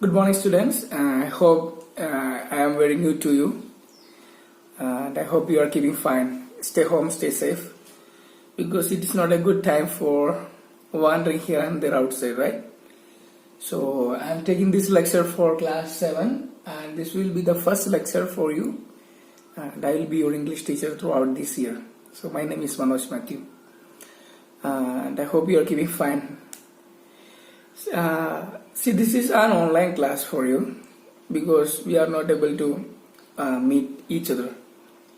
Good morning, students. I hope I am very new to you, and I hope you are keeping fine. Stay home, stay safe, because it is not a good time for wandering here and there outside, right? So I am taking this lecture for class 7, and this will be the first lecture for you, and I will be your English teacher throughout this year. So my name is Manoj Matthew, and I hope you are keeping fine. See, this is an online class for you because we are not able to meet each other,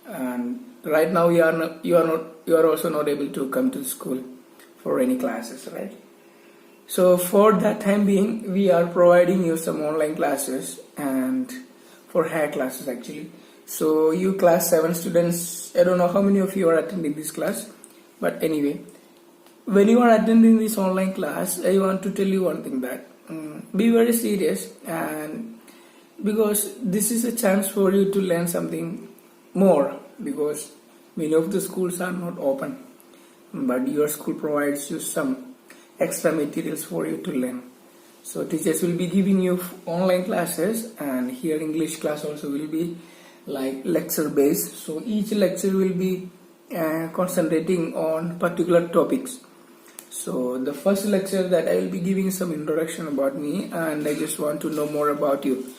and right now you are also not able to come to school for any classes, right? So for that time being, we are providing you some online classes and for hair classes actually. So you class 7 students, I don't know how many of you are attending this class, but anyway, when you are attending this online class, I want to tell you one thing that be very serious, and because this is a chance for you to learn something more, because many of the schools are not open, but your school provides you some extra materials for you to learn. So teachers will be giving you online classes, and here English class also will be like lecture based. So each lecture will be concentrating on particular topics. So the first lecture that I will be giving some introduction about me, and I just want to know more about you.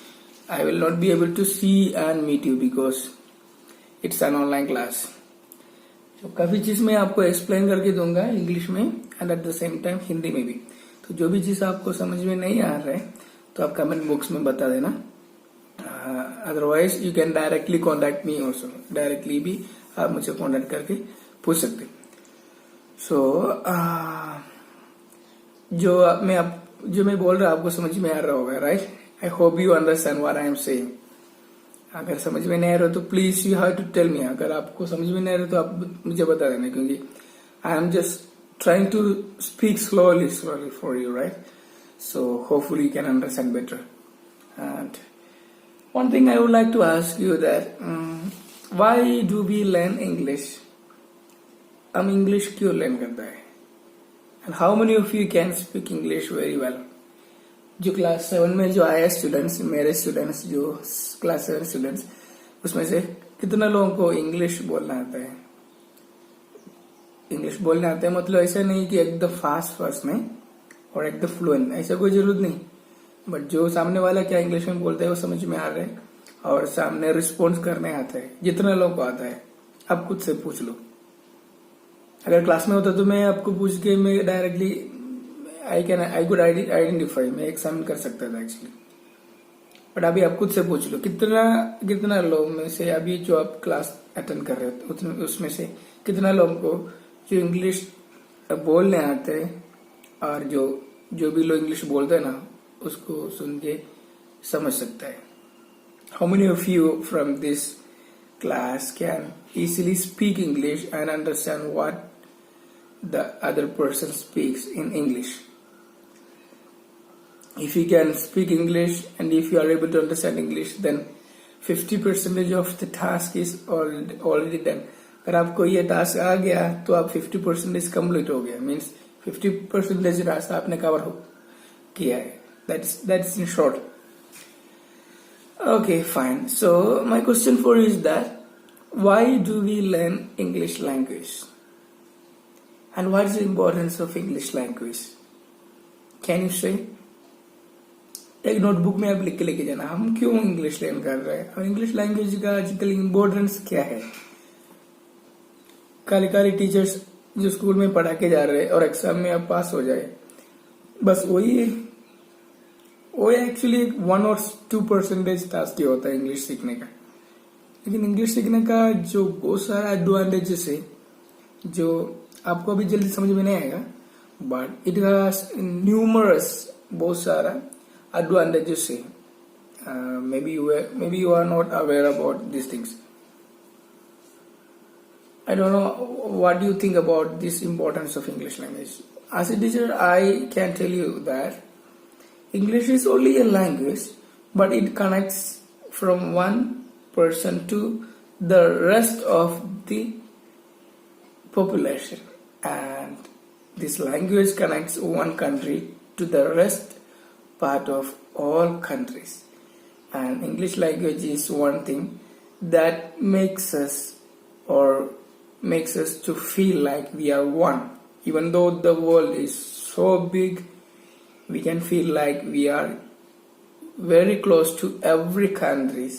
I will not be able to see and meet you because it's an online class. तो काफ़ी चीज़ मैं आपको explain करके दूंगा English में and at the same time Hindi में भी. तो जो भी चीज़ आपको समझ में नहीं आ रहा है तो आप कमेंट बॉक्स में बता देना. Otherwise you can directly contact me also. Directly भी आप मुझे कॉन्टैक्ट करके पूछ सकते. सो जो मैं बोल रहा हूँ आपको समझ में आ रहा होगा, right? I hope you understand what I am saying. अगर समझ में नहीं आ रहा तो please you have to tell me. अगर आपको समझ में नहीं आ रहा तो आप मुझे बता देना, क्योंकि I am just trying to speak slowly for you, right? So hopefully you can understand better. And one thing I would like to ask you that why do we learn English? हम English क्यों learn करता है? And how many of you can speak English very well? जो class 7 में जो आए students, मेरे students जो क्लास 7 स्टूडेंट्स, उसमें से कितना लोगों को इंग्लिश बोलना आता है? इंग्लिश बोलने आते हैं मतलब ऐसा नहीं कि एकदम फास्ट में और एकदम फ्लुएंट, ऐसा कोई जरूरत नहीं. बट जो सामने वाला क्या इंग्लिश में बोलता है वो समझ में आ रहा है और सामने रिस्पॉन्स करने आता है. जितना लोगों को आता है आप खुद से पूछ लो. अगर क्लास में होता तो मैं आपको पूछ के मैं डायरेक्टली आई कुड आइडेंटिफाई, मैं एग्जामिन कर सकता था एक्चुअली. बट अभी आप खुद से पूछ लो कितना लोग में से अभी जो आप क्लास अटेंड कर रहे हो उसमें से कितना लोगों को जो इंग्लिश बोलने आते हैं और जो भी लोग इंग्लिश बोलते हैं ना उसको सुन के समझ सकता है. How many of you from this class can easily speak English and understand what the other person speaks in English? If you can speak English and if you are able to understand English, then 50% of the task is already done. अगर आपको ये task आ गया तो आप 50% complete हो गया. Means 50% रास्ता आपने कवर किया है. That's in short. Okay, fine. So my question for you is that why do we learn English language? And what is the importance of English language? Can you say? एक notebook में आप लिख के लेके जाना हम क्यों इंग्लिश लर्न कर रहे हैं और इंग्लिश लैंग्वेज का आजकल इम्पोर्टेंस क्या है. काली टीचर्स जो स्कूल में पढ़ा के जा रहे हैं और एग्जाम में आप पास हो जाए, बस वही एक्चुअली 1 और 2% टास्क ही होता है इंग्लिश सीखने का. लेकिन इंग्लिश सीखने का जो बहुत सारा एडवांटेजेस है जो आपको अभी जल्दी समझ में नहीं आएगा, बट इट हैज न्यूमरस बहुत सारा एडवांटेजेस है. Maybe you are not aware about this things. I don't know what do you think about this importance of English language. As a teacher, I can tell you that English is only a language, but it connects from one person to the rest of the population, and this language connects one country to the rest part of all countries, and English language is one thing that makes us to feel like we are one. Even though the world is so big, we can feel like we are very close to every countries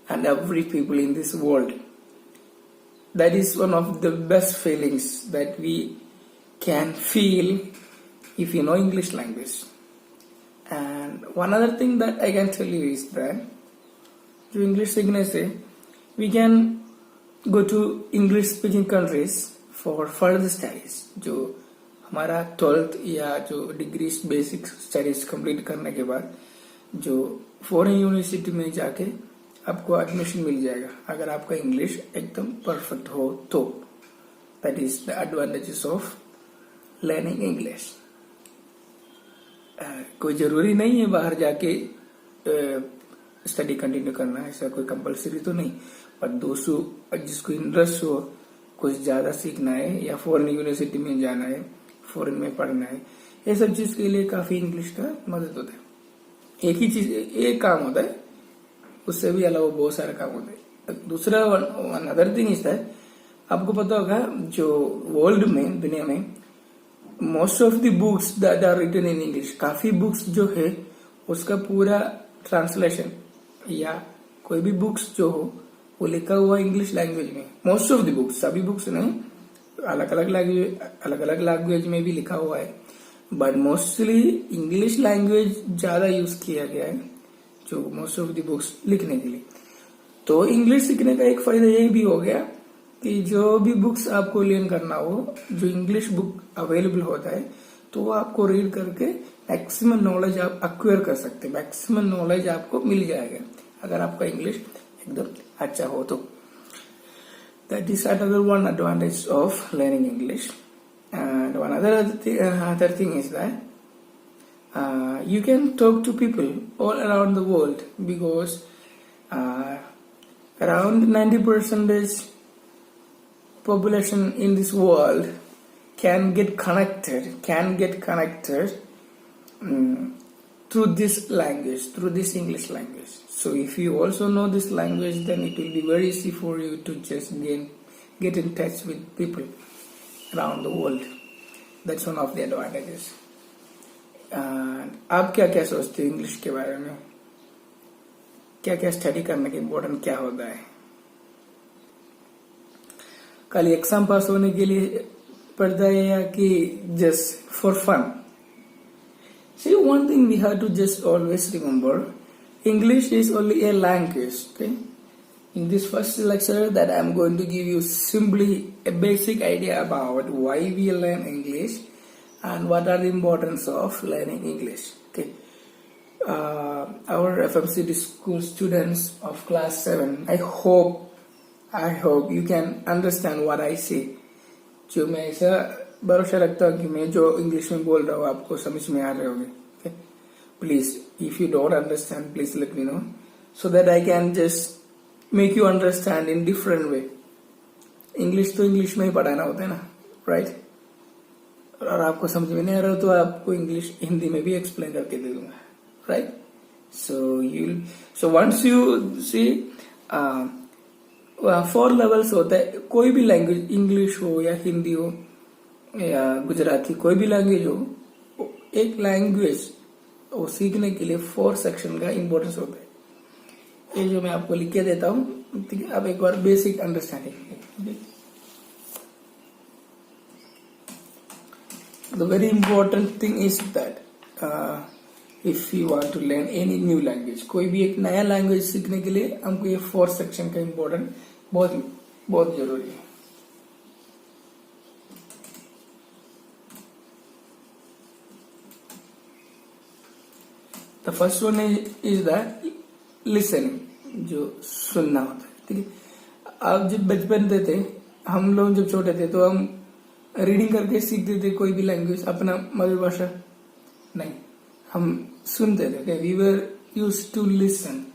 and every people in this world. That is one of the best feelings that we can feel if you know English language. And one other thing that I can tell you is that जो English सीखने से we can go to English speaking countries for further studies. जो हमारा 12th या जो degrees basic studies complete करने के बाद जो फॉरेन यूनिवर्सिटी में जाके आपको एडमिशन मिल जाएगा अगर आपका इंग्लिश एकदम परफेक्ट हो तो. That is the advantages of learning English. कोई जरूरी नहीं है बाहर जाके स्टडी कंटिन्यू करना, ऐसा कोई कंपलसरी तो नहीं, पर दोस्तों जिसको इंटरेस्ट हो कुछ ज्यादा सीखना है या फॉरेन यूनिवर्सिटी में जाना है, फॉरेन में पढ़ना है, ये सब चीज के लिए काफी इंग्लिश का मदद होता है. एक ही चीज एक काम होता है, उससे भी अलावा बहुत सारे काम होते हैं. दूसरा अनदर थिंग इज दैट आपको पता होगा जो वर्ल्ड में दुनिया में most of the books that are written in English, काफी बुक्स जो है उसका पूरा ट्रांसलेशन या कोई भी बुक्स जो हो वो लिखा हुआ इंग्लिश लैंग्वेज में. मोस्ट ऑफ द बुक्स, सभी बुक्स नहीं, अलग अलग लैंग्वेज में भी लिखा हुआ है, बट मोस्टली इंग्लिश लैंग्वेज ज्यादा यूज किया गया है जो मोस्ट ऑफ द बुक्स लिखने के लिए. तो इंग्लिश सीखने का एक फायदा ये भी हो गया कि जो भी बुक्स आपको लर्न करना हो, जो इंग्लिश बुक अवेलेबल होता है तो वो आपको रीड करके मैक्सिमम नॉलेज आप एक्वायर कर सकते हैं, मैक्सिमम नॉलेज आपको मिल जाएगा अगर आपका इंग्लिश एकदम अच्छा हो तो. That is another one advantage of learning English. And one other thing is that you can talk to people all around the world because around 90% population in this world can get connected through this language, through this English language. So if you also know this language, then it will be very easy for you to just get in touch with people around the world. That's one of the advantages. आप क्या क्या सोचते हो English के बारे में? क्या क्या स्टडी करने के इम्पोर्टेंट क्या होता है? खाली एग्जाम पास होने के लिए पढ़ता है या कि just for fun? See, one thing we have to just always remember, English is only a language, okay? In this first lecture that I'm going to give you simply a basic idea about why we learn English and what are the importance of learning English, okay? Our FMCD school students of class 7, I hope you can understand what I say. जो मैं ऐसा भरोसा रखता हूँ कि मैं जो English में बोल रहा हूँ आपको समझ में आ रहे होंगे. Please if you don't understand please let me know so that I can just make you understand in different way. English तो इंग्लिश में ही पढ़ाना होता है ना, राइट? और आपको समझ में नहीं आ रहा हो तो आपको इंग्लिश हिंदी में भी एक्सप्लेन करके दे दूंगा, right? So once you see 4 levels होता है. कोई भी लैंग्वेज, इंग्लिश हो या हिंदी हो या गुजराती, कोई भी लैंग्वेज हो, एक लैंग्वेज वो सीखने के लिए 4 सेक्शन का इम्पोर्टेंस होता है. ये जो मैं आपको लिख के देता हूँ, ठीक है? आप एक बार basic understanding. The very important thing is that if you want to learn any new language, कोई भी एक नया लैंग्वेज सीखने के लिए हमको ये 4 सेक्शन का इम्पोर्टेंट बहुत जरूरी है. The first one is that listening, जो सुनना होता है, ठीक है? आप जब बचपन में थे, हम लोग जब छोटे थे तो हम रीडिंग करके सीखते थे कोई भी लैंग्वेज, अपना मातृभाषा नहीं, हम सुनते थे. We were used to listen.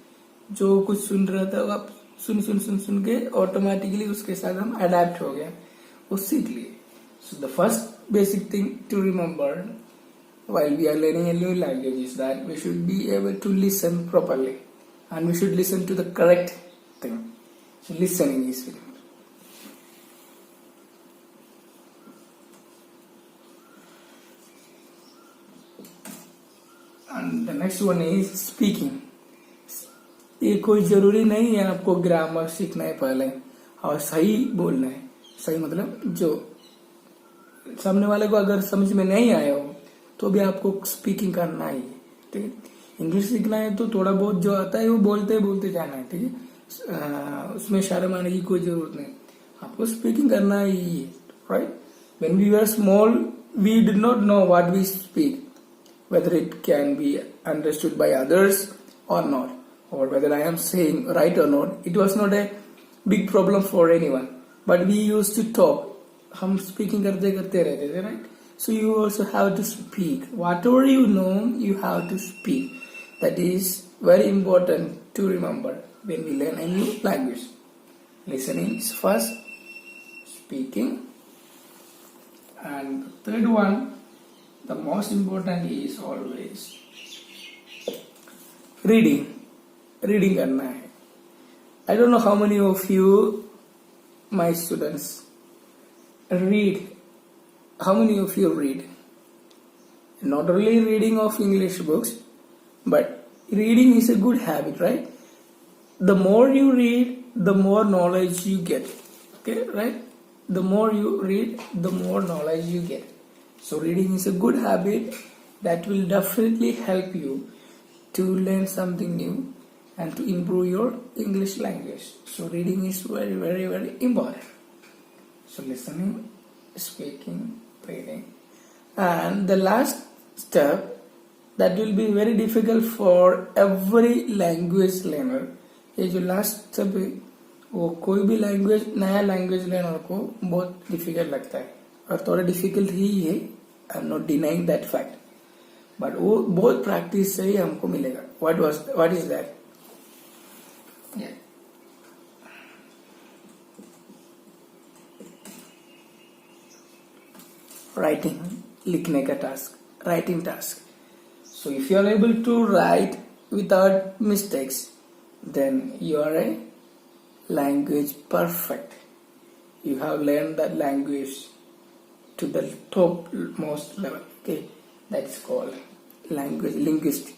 जो कुछ सुन रहा था वो आप सुन के ऑटोमेटिकली उसके साथ हम अडेप्ट हो गए, वो सीख लिए. So the first basic thing to remember while we are learning a new language is that we should be able to listen properly, and we should listen to the correct thing. So listening is very important. And the next one is speaking. ये कोई जरूरी नहीं है आपको grammar सीखना है पहले और सही बोलना है. सही मतलब जो सामने वाले को अगर समझ में नहीं आया हो तो भी आपको स्पीकिंग करना ही है. ठीक है. इंग्लिश सीखना है तो थोड़ा बहुत जो आता है वो बोलते बोलते जाना है. ठीक है. उसमें शर्म आने की कोई जरूरत नहीं. आपको स्पीकिंग करना ही है. Right. When we were small we did not know what we speak, whether it can be understood by others or not, or whether I am saying right or not. It was not a big problem for anyone, but we used to talk. हम speaking करते करते रहते थे, right? So you also have to speak. Whatever you know, you have to speak. That is very important to remember when we learn a new language. Listening is first, speaking, and third one, the most important is always reading. Reading करना है. I don't know how many of you, my students, read. How many of you read? Not only reading of English books, but reading is a good habit, right? The more you read, the more knowledge you get. Okay, right? The more you read, the more knowledge you get. So reading is a good habit that will definitely help you to learn something new and to improve your English language. So reading is very, very, very important. So listening, speaking, reading. And the last step that will be very difficult for every language learner. ये जो last step है वो कोई भी language नया language learner को बहुत difficult लगता है और थोड़ा difficult ही है. I'm not denying that fact, but वो बहुत practice से ही हमको मिलेगा. What is that? Yeah. Writing, लिखने का task, writing task. So if you are able to write without mistakes, then you are a language perfect. You have learned that language to the top most level. Okay, that's called language linguistic.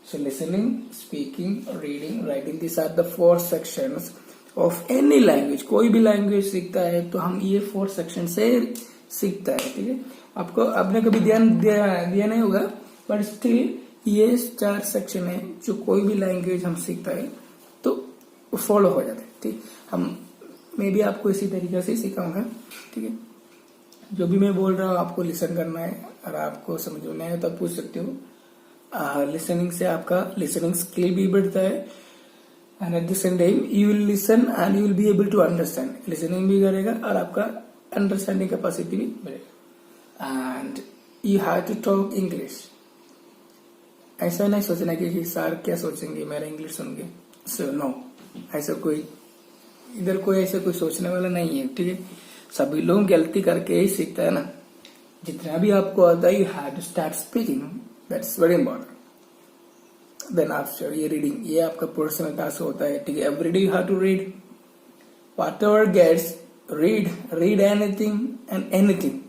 So listening, speaking, reading, writing, these are the 4 sections of any language. कोई भी language सीखता है तो हम ये 4 sections से सीखता है. ठीक है. आपको आपने कभी ध्यान दिया नहीं होगा, but still ये 4 section है जो कोई भी language हम सीखता है तो फॉलो हो जाता है. ठीक. हम मैं भी आपको इसी तरीके से सिखाऊंगा. ठीक है. जो भी मैं बोल रहा हूँ आपको लिसन करना है और आपको समझ में नहीं है तो पूछ सकते हो. लिसनिंग से आपका लिसनिंग स्किल भी बढ़ता है and at the same time you will listen and you will be able to understand. Listening भी करेगा और आपका अंडरस्टैंडिंग कैपेसिटी भी बढ़ेगा. And you have to talk English. ऐसा नहीं सोचना कि सर क्या सोचेंगे मेरा इंग्लिश सुन के. सो नो, ऐसा कोई इधर कोई ऐसा कोई सोचने वाला नहीं है. ठीक है. सभी लोग गलती करके ही सीखता है ना. जितना भी आपको आता है you have to start speaking. That's very important. Then after ये रीडिंग, ये आपका पर्सनल टास्क होता है. ठीक है. Every day you have to read whatever gets. Read anything and anything.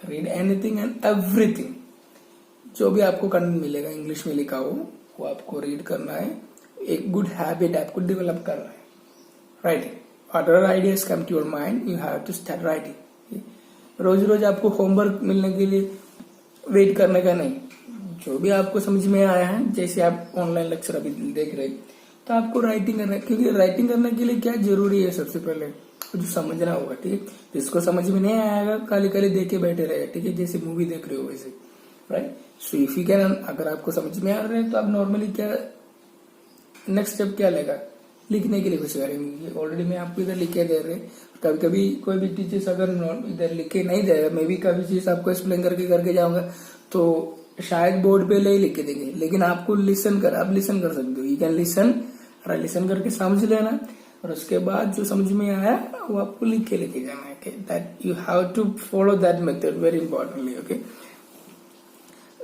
Read anything and everything. जो भी आपको कंटेंट मिलेगा इंग्लिश में लिखा हो वो आपको रीड करना है. एक गुड हैबिट आपको डेवलप करना है. Writing. Whatever ideas come to your mind, you have to start writing. रोज रोज आपको होमवर्क मिलने के लिए वेट करने का नहीं. जो भी आपको समझ में आया है, जैसे आप ऑनलाइन लेक्चर अभी देख रहे तो आपको राइटिंग करना है. क्योंकि राइटिंग करने के लिए क्या जरूरी है, सबसे पहले जो समझना होगा. ठीक है. जिसको समझ में नहीं आएगा खाली खाली देख के बैठे रहे. ठीक है. जैसे मूवी देख रहे हो वैसे. Right. So if you can, अगर आपको समझ में आ रहा है तो आप नॉर्मली क्या नेक्स्ट स्टेप क्या लेगा, लिखने के लिए कुछ करेंगे. ऑलरेडी मैं आपको इधर लिख के दे रहे. कभी कभी कोई भी टीचर्स अगर इधर लिख के नहीं दे रहा, मैं भी कभी चीज आपको एक्सप्लेन करके जाऊंगा तो शायद बोर्ड पे लिख के देंगे. लेकिन आपको आप लिसन कर सकते हो. यू कैन लिसन और लिसन करके समझ लेना और उसके बाद जो समझ में आया वो आपको लिख के लेके जाना है. That you have to follow that method very importantly. Okay.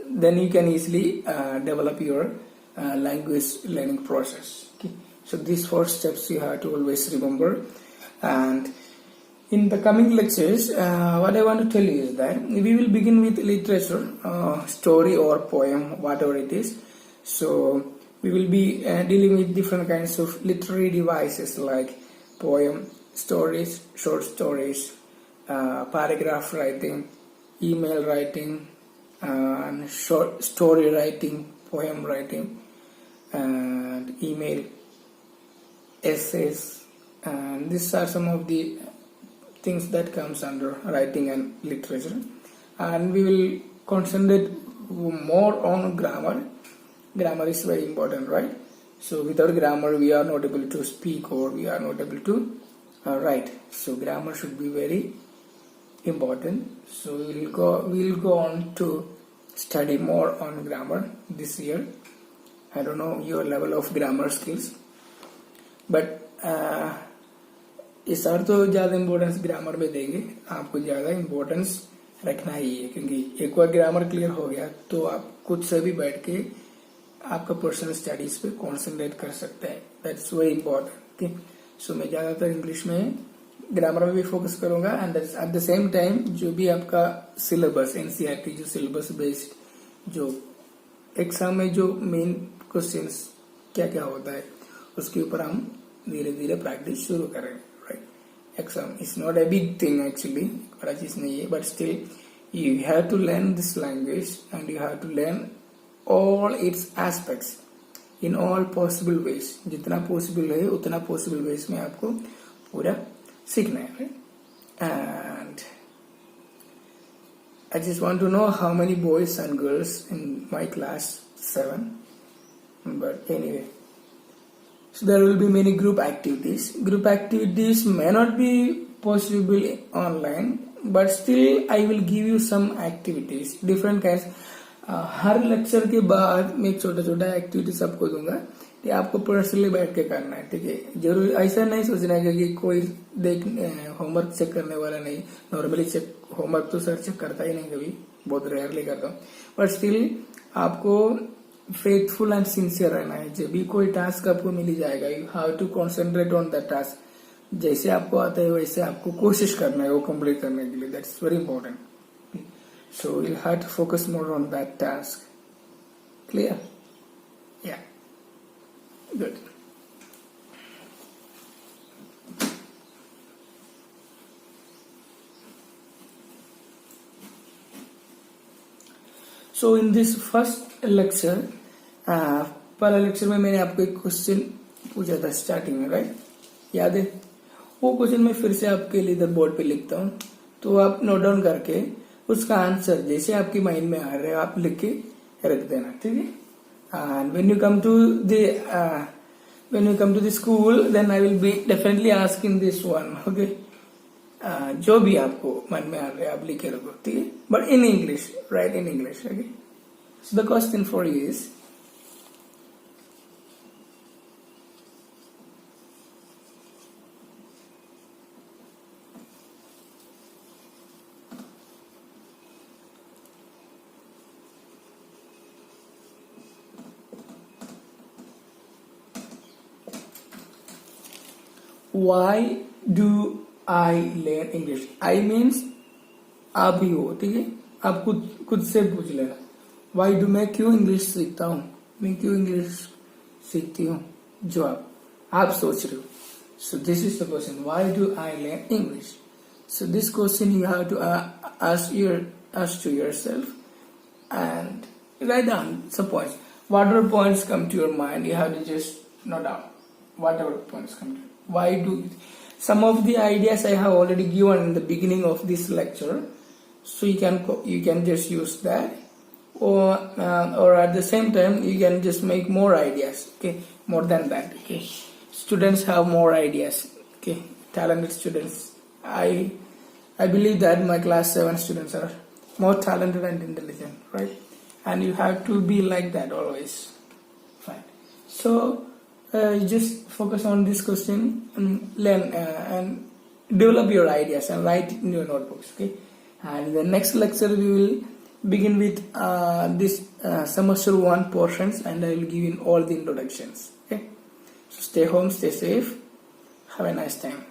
then you can easily develop your language learning process. Okay, so these 4 steps you have to always remember. And in the coming lectures, what I want to tell you is that we will begin with literature, story or poem, whatever it is. So we will be dealing with different kinds of literary devices like poem, stories, short stories, paragraph writing, email writing, and short story writing, poem writing, and email essays. And these are some of the things that comes under writing and literature. And we will concentrate more on grammar. Grammar is very important, right? So without grammar we are not able to speak, or we are not able to write. So grammar should be very important. So we'll go on to study more on grammar this year. I don't know your level of grammar skills, but इस बार तो ज़्यादा importance grammar में देंगे. आपको ज़्यादा importance रखना ही है, क्योंकि एक बार ग्रामर क्लियर हो गया तो आप खुद से भी बैठ के आपका पर्सनल स्टडीज पे कॉन्सेंट्रेट कर सकते हैं. That's very important. सो मैं ज़्यादातर इंग्लिश में ग्रामर में भी फोकस करूंगा. And at the same time जो भी आपका सिलेबस एनसीईआरटी जो सिलेबस बेस्ड जो एग्जाम में जो मेन क्वेश्चंस क्या क्या होता है उसके ऊपर हम धीरे धीरे प्रैक्टिस शुरू करेंगे. Right, exam is not a big thing actually, बड़ा चीज नहीं है, but still you have to learn this language and you have to learn all its aspects in all possible ways. जितना पॉसिबल है उतना पॉसिबल वेज में आपको पूरा सीखना है. And I just want to know how many boys and girls in my class 7. But anyway, so there will be many group activities. Group activities may not be possible online, but still I will give you some activities, different kinds. Her lecture के बाद मैं छोटा छोटा activities आपको दूंगा कि आपको personally बैठ के करना है. ठीक है, जरूर ऐसा नहीं सोचना है कि कोई देख होमवर्क चेक करने वाला नहीं. नॉर्मली चेक होमवर्क तो सर चेक करता ही नहीं, कभी बहुत रेयरली करता हूँ, बट स्टिल आपको फेथफुल एंड सिंसियर रहना है. जब भी कोई टास्क आपको मिल जाएगा you have to concentrate on that task. जैसे आपको आता है वैसे आपको कोशिश करना है वो कंप्लीट करने के लिए. That's very important. So you have to focus more on that task. Clear? Yeah, good. So in this first lecture, पहला लेक्चर में मैंने आपको एक क्वेश्चन पूछा था स्टार्टिंग में, राइट? याद है? वो क्वेश्चन मैं फिर से आपके लिए इधर बोर्ड पे लिखता हूँ, तो आप नोट डाउन करके उसका आंसर जैसे आपकी माइंड में आ रहे हैं आप लिख के रख देना. ठीक है? And when you come to the school then I will be definitely asking this one. Okay, जो भी आपको मन में आ रहा है आप लिखे रखो. ठीक है, but in English, right? In English. Okay, so the question for you is, why do I learn English? I means आप ही हो. ठीक है, आप खुद से पूछ लेना. Why do मैं क्यों इंग्लिश सीखता हूँ, मैं क्यों इंग्लिश सीखती हूँ, जो आप सोच रहे हो. So this is the question. Why do I learn English? So this question you have to ask to yourself and write down some points. Whatever points come to your mind, you have to just note down. Whatever points come to you. Why do it? Some of the ideas I have already given in the beginning of this lecture, so you can just use that, or at the same time you can just make more ideas. Okay, more than that. Okay, students have more ideas. Okay, talented students. I believe that my class 7 students are more talented and intelligent, right? And you have to be like that always. Fine. So just focus on this question and learn and develop your ideas and write in your notebooks. Okay, and in the next lecture we will begin with this semester 1 portions, and I will give you all the introductions. Okay, so stay home, stay safe, have a nice time.